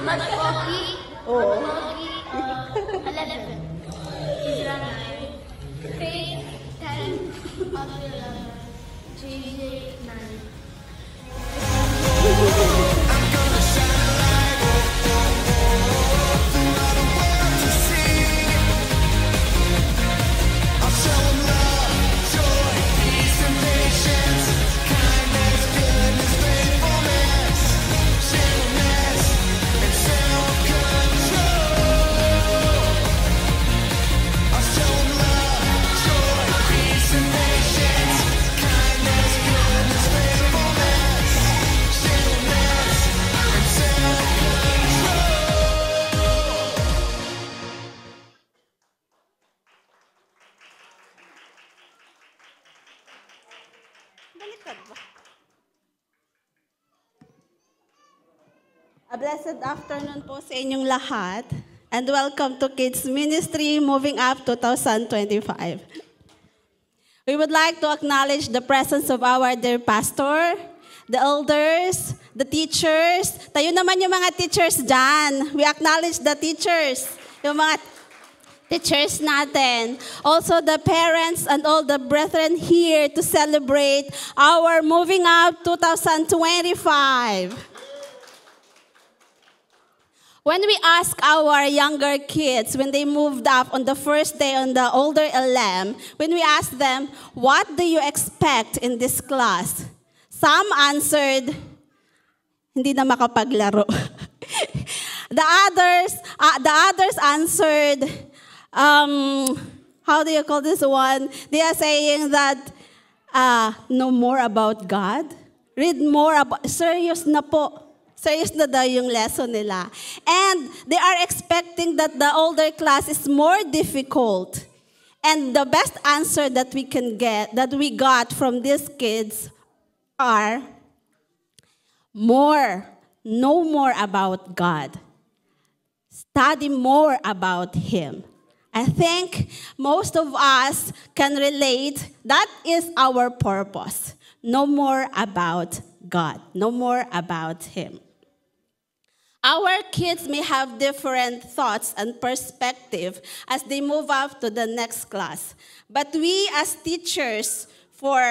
Magpogi. Oo. Pogi. 11. Isra 9. Faith 10. Abdullah. JJ 9. A blessed afternoon po sa inyong lahat, and welcome to Kids Ministry Moving Up 2025. We would like to acknowledge the presence of our dear pastor, the elders, the teachers. Tayo naman yung mga teachers dyan. We acknowledge the teachers, yung mga teachers natin. Also the parents and all the brethren here to celebrate our Moving Up 2025. When we ask our younger kids, when they moved up on the first day on the older LM, when we ask them, what do you expect in this class? Some answered, hindi na makapaglaro. The others answered, how do you call this one? They are saying that, know more about God. Read more about, serious na po. Serious na daw yung lesson nila. And they are expecting that the older class is more difficult. And the best answer that we can get, that we got from these kids are more, know more about God. Study more about Him. I think most of us can relate. That is our purpose. Know more about God. Know more about Him. Our kids may have different thoughts and perspective as they move up to the next class. But we as teachers, for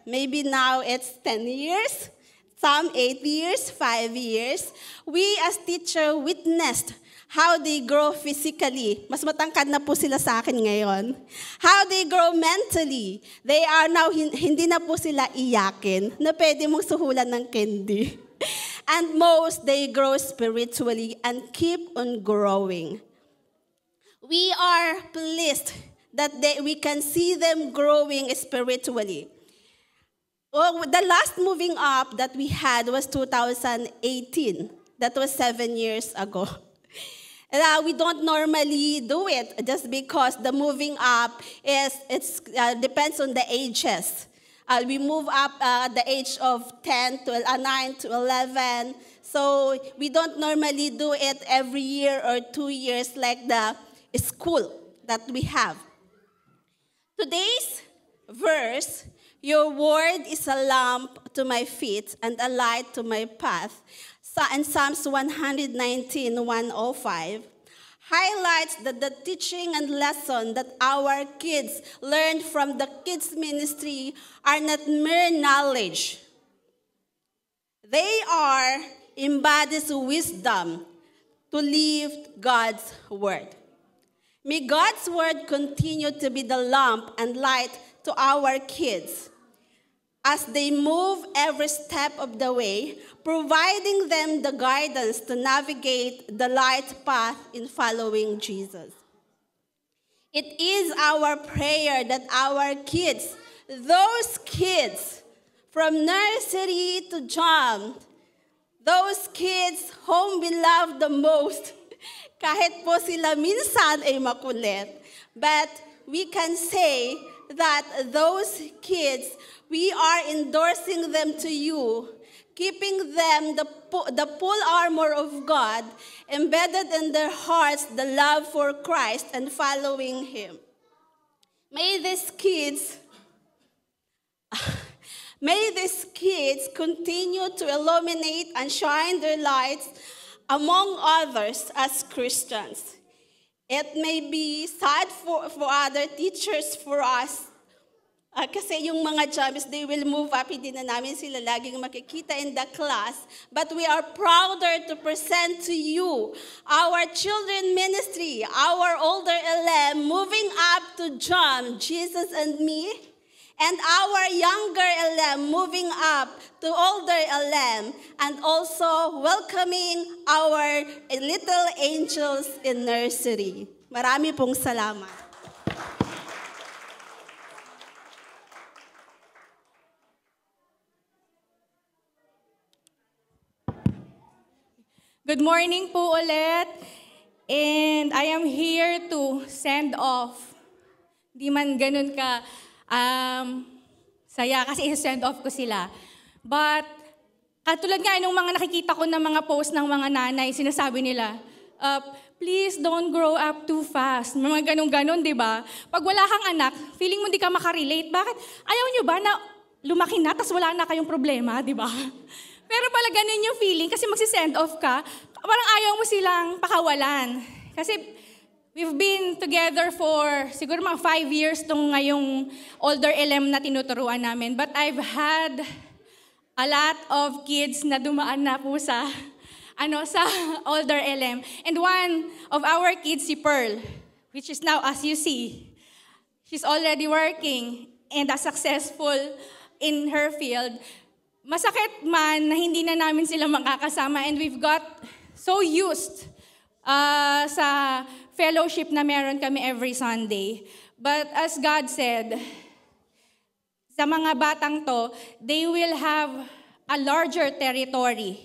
maybe now it's 10 years, some 8 years, 5 years, we as teacher witnessed how they grow physically. Mas matangkad na po sila sa akin ngayon. How they grow mentally. They are now, hindi na po sila iyakin na pwede mong suhulan ng candy. And most, they grow spiritually and keep on growing. We are pleased that we can see them growing spiritually. Well, the last moving up that we had was 2018. That was 7 years ago. We don't normally do it just because the moving up depends on the ages. We move up at the age of 9 to 11. So we don't normally do it every year or 2 years like the school that we have. Today's verse, your word is a lamp to my feet and a light to my path. In Psalms 119:105, highlights that the teaching and lesson that our kids learned from the kids ministry are not mere knowledge. They are embodies wisdom to live God's word. May God's word continue to be the lamp and light to our kids as they move every step of the way, providing them the guidance to navigate the light path in following Jesus. It is our prayer that our kids, those kids from nursery to jump, those kids whom we love the most, kahit po sila minsan ay makulit, but we can say that those kids, we are endorsing them to you, keeping them the full armor of God, embedded in their hearts the love for Christ and following Him. May these kids continue to illuminate and shine their lights among others as Christians. It may be sad for other teachers, for us, kasi yung mga jobs, they will move up, hindi na namin sila laging makikita in the class. But we are prouder to present to you our children ministry, our older LM, moving up to John, Jesus and me, and our younger LM moving up to older LM, and also welcoming our little angels in nursery. Marami pong salamat. Good morning po ulit, and I am here to send off. Di man ganun ka saya kasi i-send off ko sila. But katulad nga nung mga nakikita ko ng mga post ng mga nanay, sinasabi nila, please don't grow up too fast. Mga ganun-ganun, di ba? Pag wala kang anak, feeling mo di ka makarelate. Bakit? Ayaw nyo ba na lumaki na, tas wala na kayong problema, di ba? Pero pala ganun yung feeling kasi magsi-send off ka, parang ayaw mo silang pakawalan. Kasi we've been together for siguro mga 5 years nung ngayong older LM na tinuturuan namin. But I've had a lot of kids na dumaan na po sa older LM. And one of our kids, si Pearl, which is now, as you see, she's already working and successful in her field. Masakit man na hindi na namin sila makakasama, and we've got so used sa fellowship na meron kami every Sunday. But as God said, sa mga batang to, they will have a larger territory,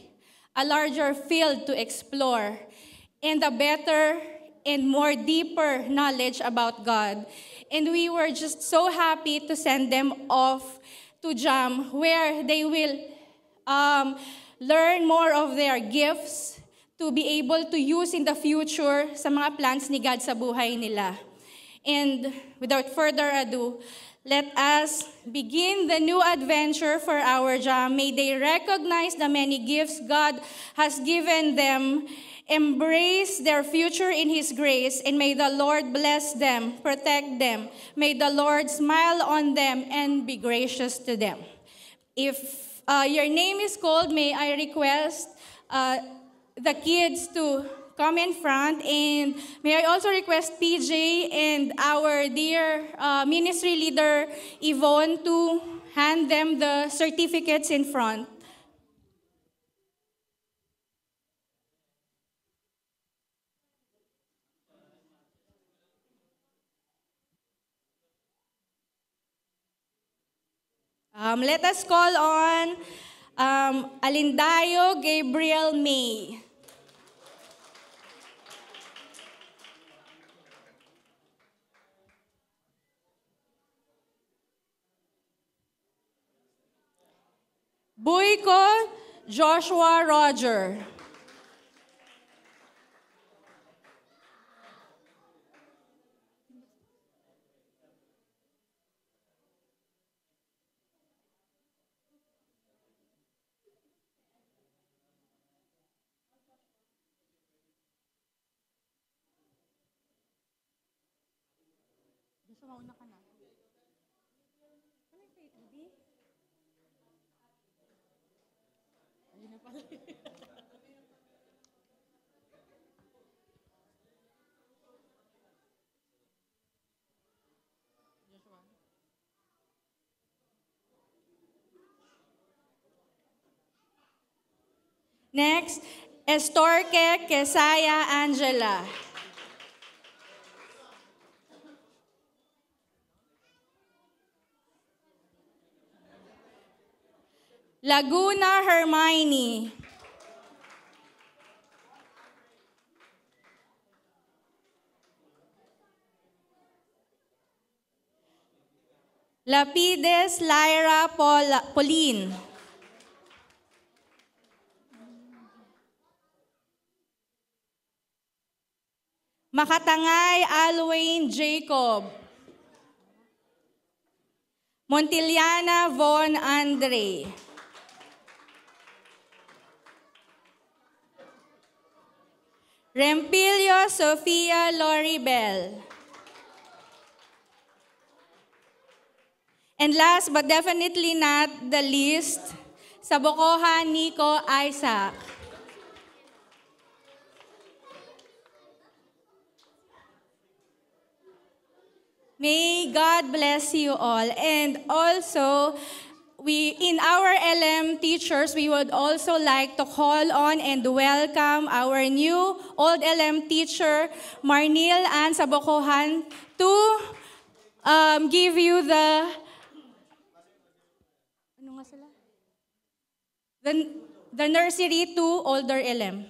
a larger field to explore, and a better and more deeper knowledge about God. And we were just so happy to send them off to JAM, where they will learn more of their gifts to be able to use in the future sa mga plans ni God sa buhay nila. And without further ado, let us begin the new adventure for our JAM. May they recognize the many gifts God has given them, embrace their future in His grace, and may the Lord bless them, protect them. May the Lord smile on them and be gracious to them. If your name is called, may I request the kids to come in front, and may I also request PJ and our dear ministry leader, Yvonne, to hand them the certificates in front. Let us call on Alindayo Gabriel May. Buyko Joshua Roger. Next, Estorque Quesaya Angela. Laguna Hermione. Lapides Lyra Pauline. Makatangay Alwayne Jacob. Montiliana Von Andre. Rempilio Sofia Loribel. And last but definitely not the least, Sabokohan Nico Isaac. May God bless you all. And also, in our LM teachers, we would also like to call on and welcome our new old LM teacher, Marnil Ann Sabokohan, to give you the nursery to older LM.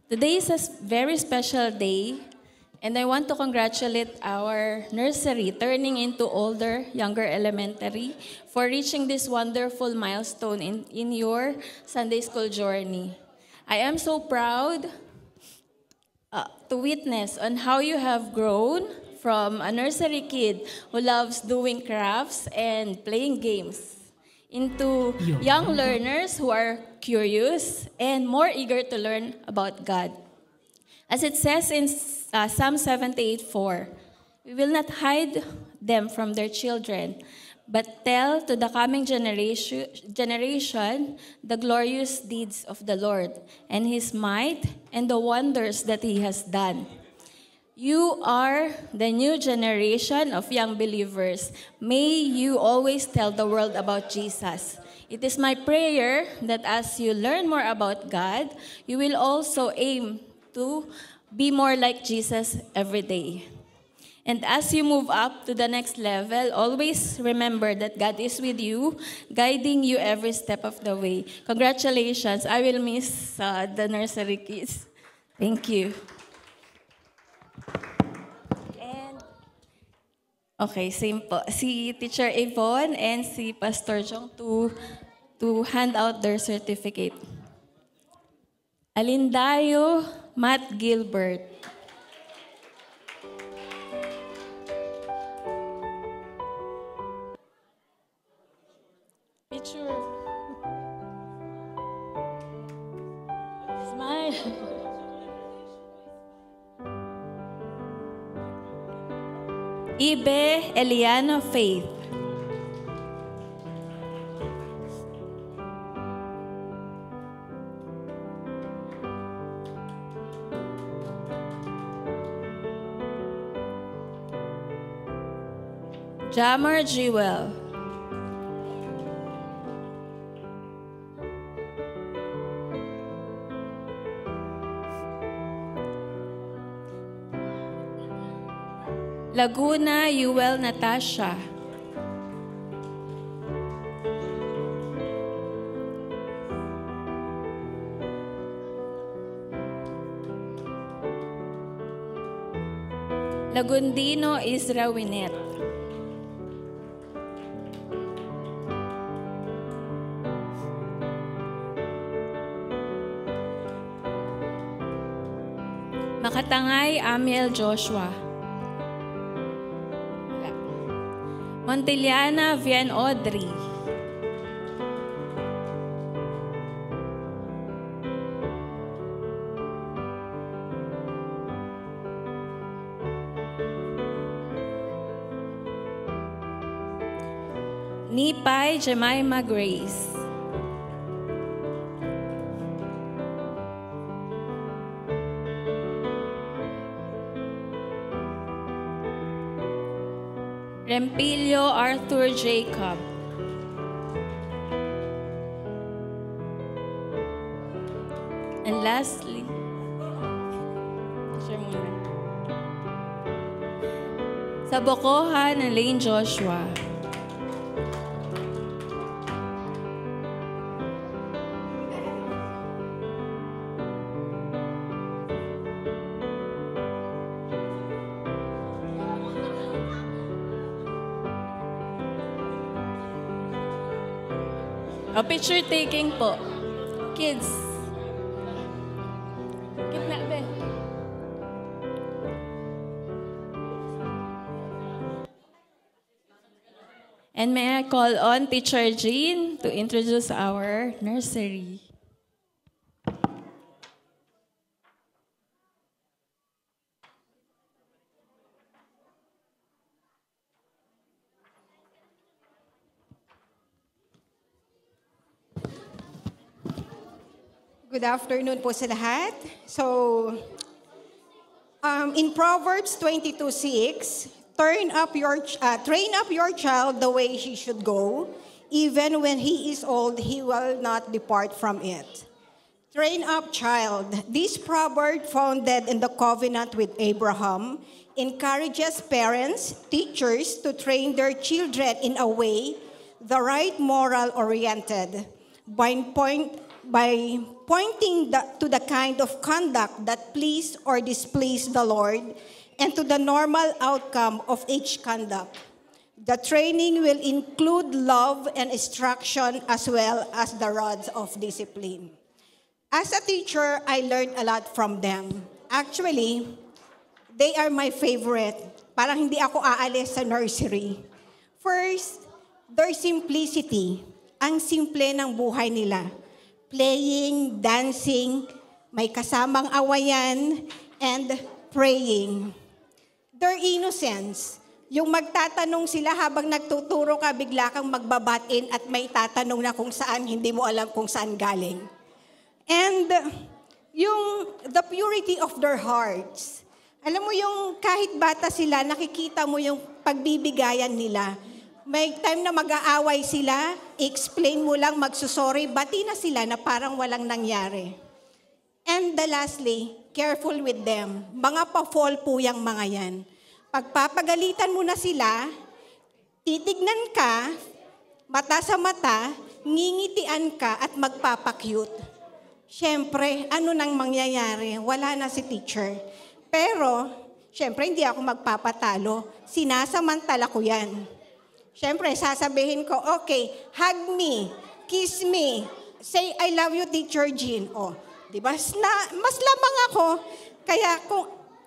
Today is a very special day, and I want to congratulate our nursery turning into older, younger elementary for reaching this wonderful milestone in your Sunday school journey. I am so proud to witness on how you have grown from a nursery kid who loves doing crafts and playing games into young learners who are curious and more eager to learn about God. As it says in Psalm 78:4, we will not hide them from their children, but tell to the coming generation the glorious deeds of the Lord and His might and the wonders that He has done. You are the new generation of young believers. May you always tell the world about Jesus. It is my prayer that as you learn more about God, you will also aim to be more like Jesus every day. And as you move up to the next level, always remember that God is with you, guiding you every step of the way. Congratulations. I will miss the nursery kids. Thank you. Okay, same po. Si Teacher Yvonne and si Pastor Jong to hand out their certificate. Alindayo Matt Gilbert. Picture. Smile. Ibe Eliana Faith. Jamar Jewel. Laguna Yuel Natasha. Lagundino Isra Winet. Makatangay Amiel Joshua. Montiliana Vian Audrey. Nipay Jemima Grace. Rempilio Arthur Jacob. And lastly, Sabokohan Elaine Joshua. Picture taking po. Kids. Gitna, be. And may I call on Teacher Jean to introduce our nursery. Good afternoon po sa lahat. So, in Proverbs 22:6, train up your child the way he should go. Even when he is old, he will not depart from it. Train up child. This proverb, founded in the covenant with Abraham, encourages parents, teachers to train their children in a way the right moral-oriented by pointing to the kind of conduct that please or displease the Lord and to the normal outcome of each conduct. The training will include love and instruction as well as the rods of discipline. As a teacher, I learned a lot from them. Actually, they are my favorite. Parang hindi ako aalis sa nursery. First, their simplicity. Ang simple ng buhay nila. Playing, dancing, may kasamang awayan, and praying. Their innocence. Yung magtatanong sila habang nagtuturo ka, bigla kang magbabatin at may tatanong na kung saan, hindi mo alam kung saan galing. And the purity of their hearts. Alam mo yung kahit bata sila, nakikita mo yung pagbibigayan nila. May time na mag-aaway sila, explain mo lang, magsusorry, bati na sila na parang walang nangyari. And lastly, careful with them. Mga pa-fall po yung mga yan. Pagpapagalitan mo na sila, titignan ka, mata sa mata, ngingitian ka at magpapakyut. Siyempre, ano nang mangyayari? Wala na si teacher. Pero, siyempre, hindi ako magpapatalo. Sinasamantala ko yan. Siyempre, sasabihin ko, okay, hug me, kiss me, say, I love you, Teacher Jean. O, di ba? Mas lamang ako. Kaya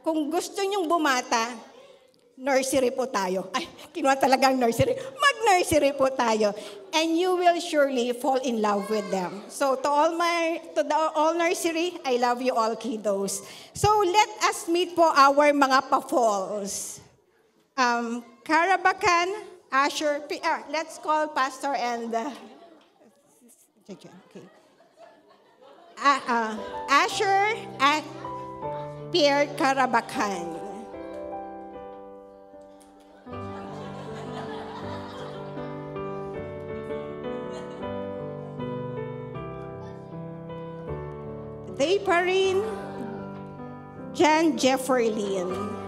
kung gusto nyong bumata, nursery po tayo. Ay, kinuha talagang nursery. Mag-nursery po tayo. And you will surely fall in love with them. So, to all nursery, I love you all, kiddos. So, let us meet po our mga pa-falls. Karabakan, Asher, let's call Pastor and okay. Asher at Pierre Karabakan. Day Parin, Jan Jefferlin.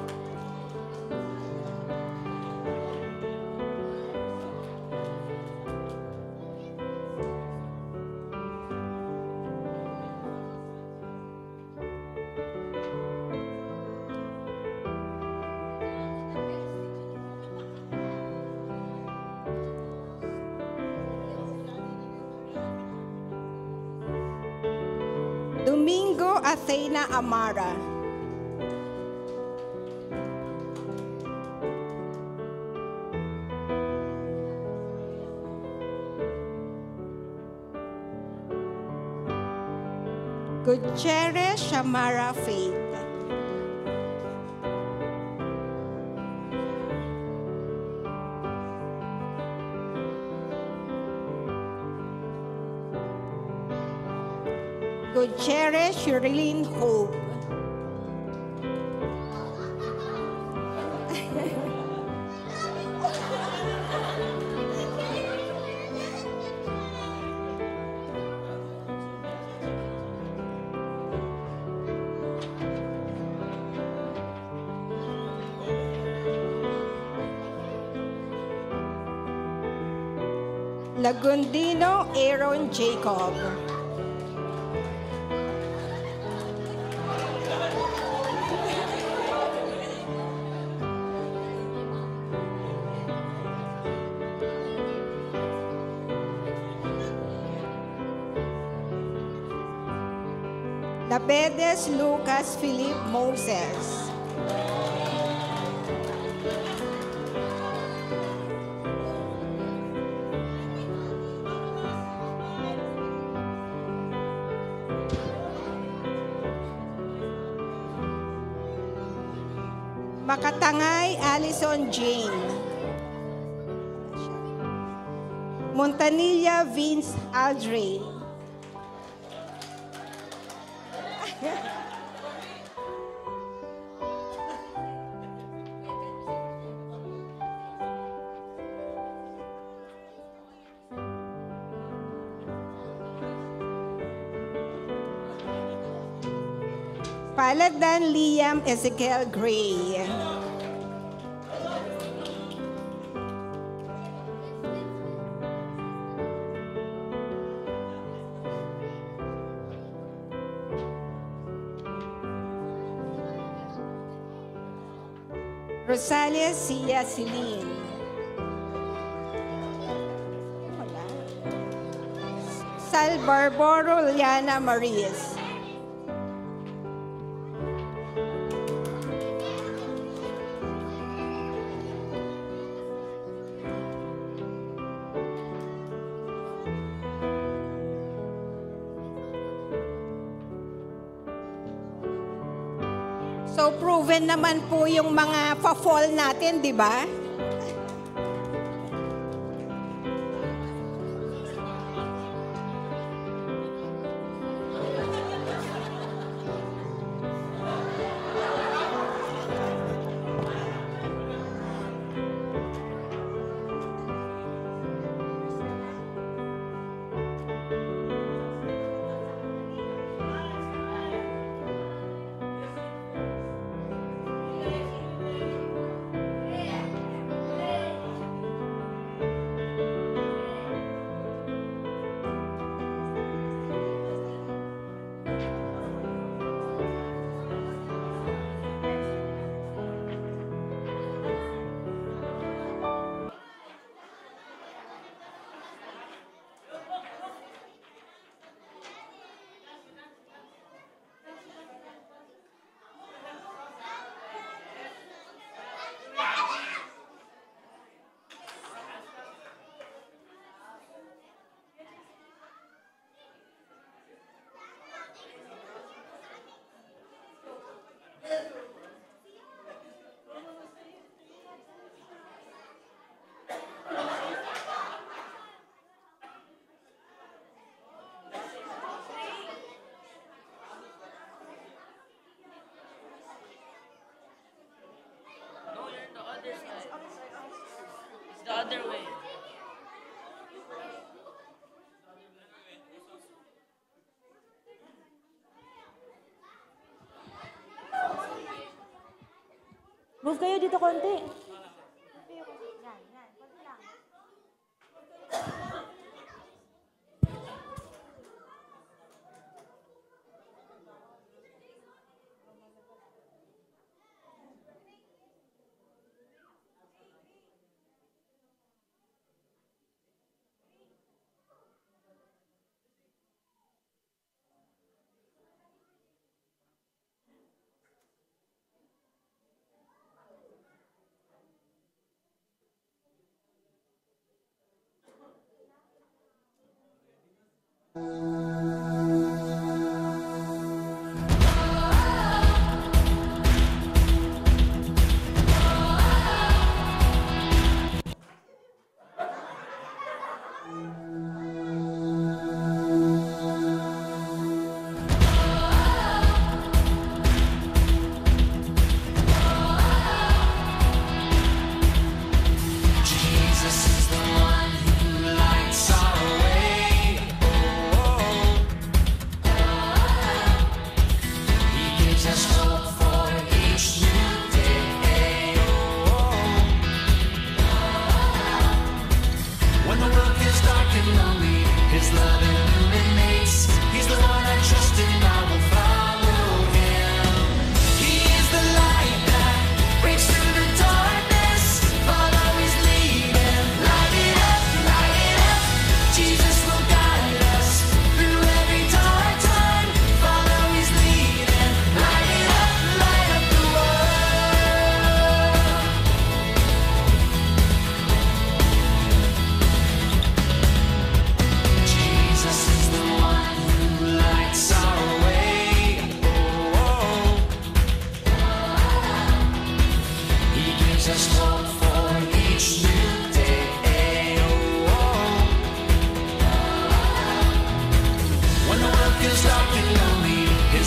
Domingo Athena Amara. Gutierrez Shamara Faith. Gutierrez Sherilyn Hope. Lagundino Aaron Jacob. Labedes Lucas Philip Moses. Makatangay Allison Jane. Montanilla Vince Aldre. Paladan Liam Ezekiel Gray. Rosalia Sia Celine. Wala. Sal Barboro Liana Maris. So proven naman po yung mga pa-fall natin, di ba? The other way. Move kayo dito konti.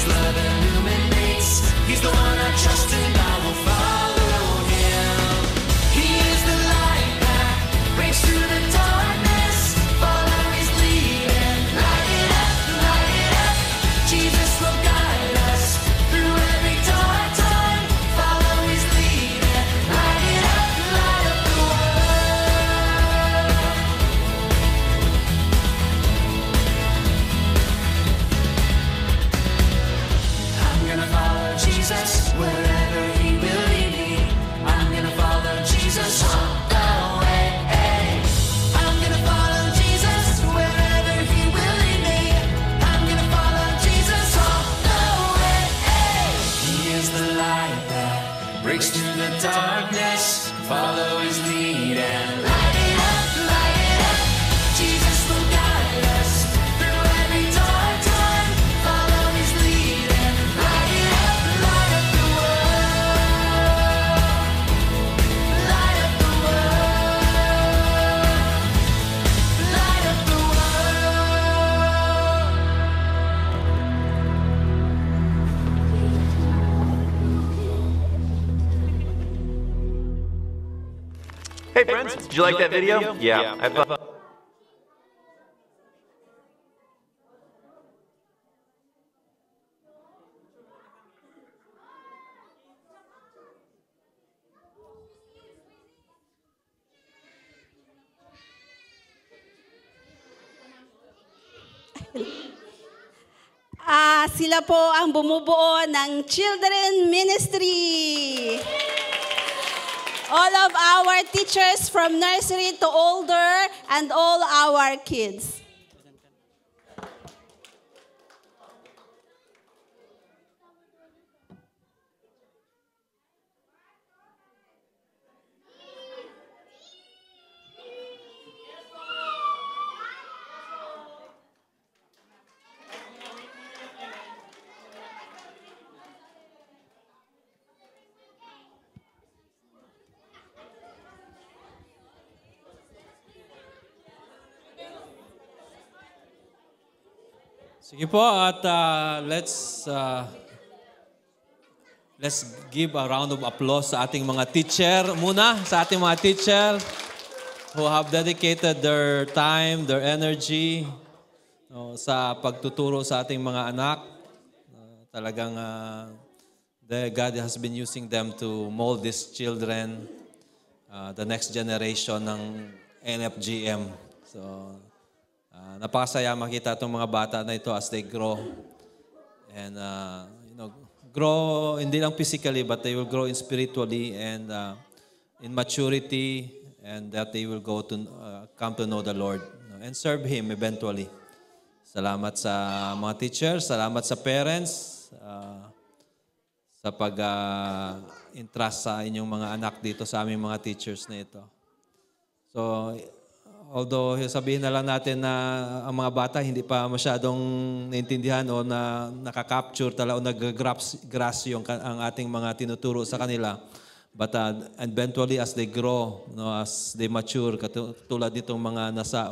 love illuminates. He's the one I trust and I will follow him. He is the light that breaks through the darkness. Follow his lead and light it up, light it up. Jesus will guide us through every dark time. Follow his lead and light it up, light up the world. I'm gonna follow Jesus wherever he will lead me. I'm gonna follow Jesus all the way. I'm gonna follow Jesus wherever he will lead me. I'm gonna follow Jesus all the way. He is the light that breaks through the darkness. Follow his lead and light it up, light it up. Jesus will guide us through every dark time. Follow his lead and light it up, light up the world. Light up the world. Light up the world. Hey friends, did you like that video? Yeah, I thought. Sila po ang bumubuo ng Children Ministry. All of our teachers from nursery to older and all our kids. Sige po, at let's give a round of applause sa ating mga teacher muna, sa ating mga teacher who have dedicated their time, their energy sa pagtuturo sa ating mga anak. Talagang God has been using them to mold these children, the next generation ng NFGM. So, napakasaya makita itong mga bata na ito as they grow. And, grow hindi lang physically, but they will grow in spiritually and in maturity, and that they will go to come to know the Lord and serve Him eventually. Salamat sa mga teachers, salamat sa parents, sa pag-entrust sa inyong mga anak dito sa aming mga teachers na ito. So, although sabihin na lang natin na ang mga bata hindi pa masyadong naintindihan o na nakaka-capture talaga o nag-grasp ang ating mga tinuturo sa kanila. But eventually as they grow, as they mature, katulad nitong mga nasa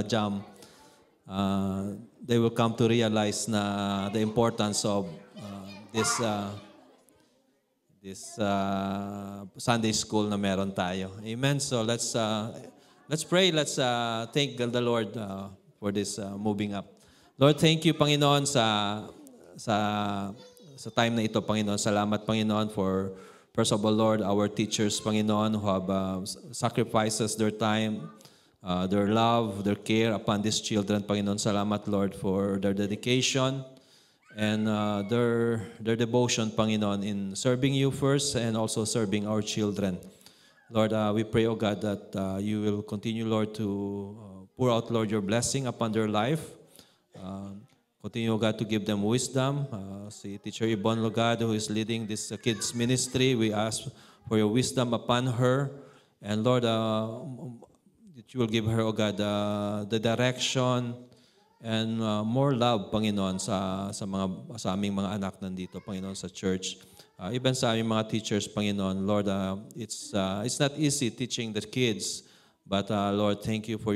jam, they will come to realize na the importance of this Sunday school na meron tayo. Amen. So let's pray. Let's thank the Lord for this moving up. Lord, thank you, Panginoon, sa time na ito, Panginoon. Salamat, Panginoon, for, first of all, Lord, our teachers, Panginoon, who have sacrifices their time, their love, their care upon these children, Panginoon. Salamat, Lord, for their dedication and their devotion, Panginoon, in serving you first and also serving our children. Lord, we pray, O God, that you will continue, Lord, to pour out, Lord, your blessing upon their life. Continue, O God, to give them wisdom. Si Teacher Yvonne, Lord God, who is leading this kids ministry, we ask for your wisdom upon her. And Lord, that you will give her, O God, the direction and more love, Panginoon, sa aming mga anak nandito, Panginoon, sa church. Even sa aming mga teachers, Panginoon, Lord, it's not easy teaching the kids, but Lord, thank you for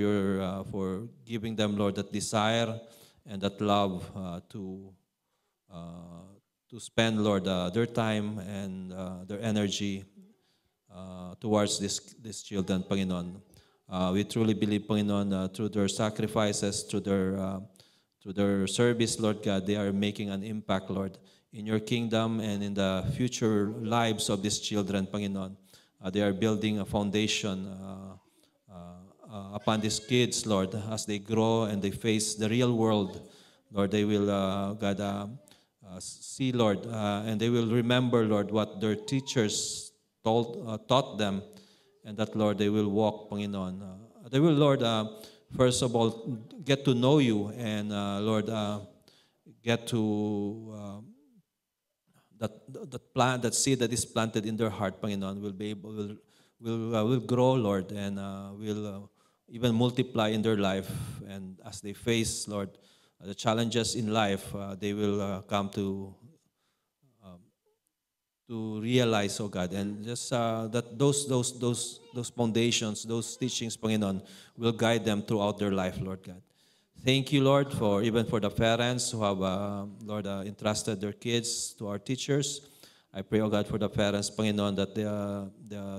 for giving them, Lord, that desire and that love to to spend, Lord, their time and their energy towards these children, Panginoon. We truly believe, Panginoon, through their sacrifices, through their service, Lord God, they are making an impact, Lord, in your kingdom and in the future lives of these children, Panginoon. They are building a foundation upon these kids, Lord, as they grow and they face the real world. Lord, they will, see, Lord, and they will remember, Lord, what their teachers taught them, and that, Lord, they will walk, Panginoon. They will, Lord, first of all, get to know you, and, Lord, get to that seed that is planted in their heart, Panginoon, will grow, Lord, and will even multiply in their life. And as they face, Lord, the challenges in life, they will come to realize, oh God, and just that those foundations, those teachings, Panginoon, will guide them throughout their life, Lord God. Thank you, Lord, for even for the parents who have, Lord, entrusted their kids to our teachers. I pray, oh God, for the parents, Panginoon, that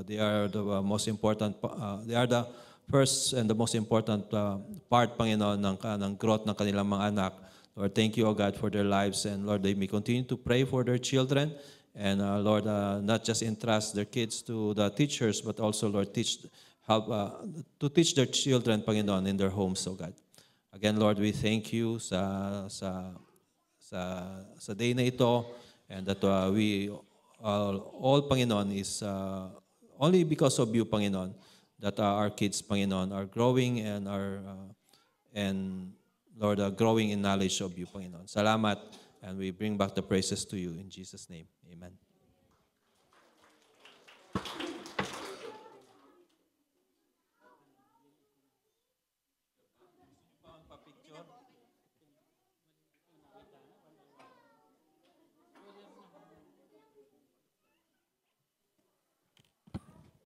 they are the most important, they are the first and the most important part, Panginoon, ng growth ng kanilang mga anak. Lord, thank you, oh God, for their lives. And Lord, they may continue to pray for their children. And Lord, not just entrust their kids to the teachers, but also, Lord, help to teach their children, Panginoon, in their homes, oh God. Again, Lord, we thank you sa day na ito, and that we all, Panginoon, is only because of you, Panginoon, that our kids, Panginoon, are growing and Lord, growing in knowledge of you, Panginoon. Salamat, and we bring back the praises to you in Jesus' name. Amen.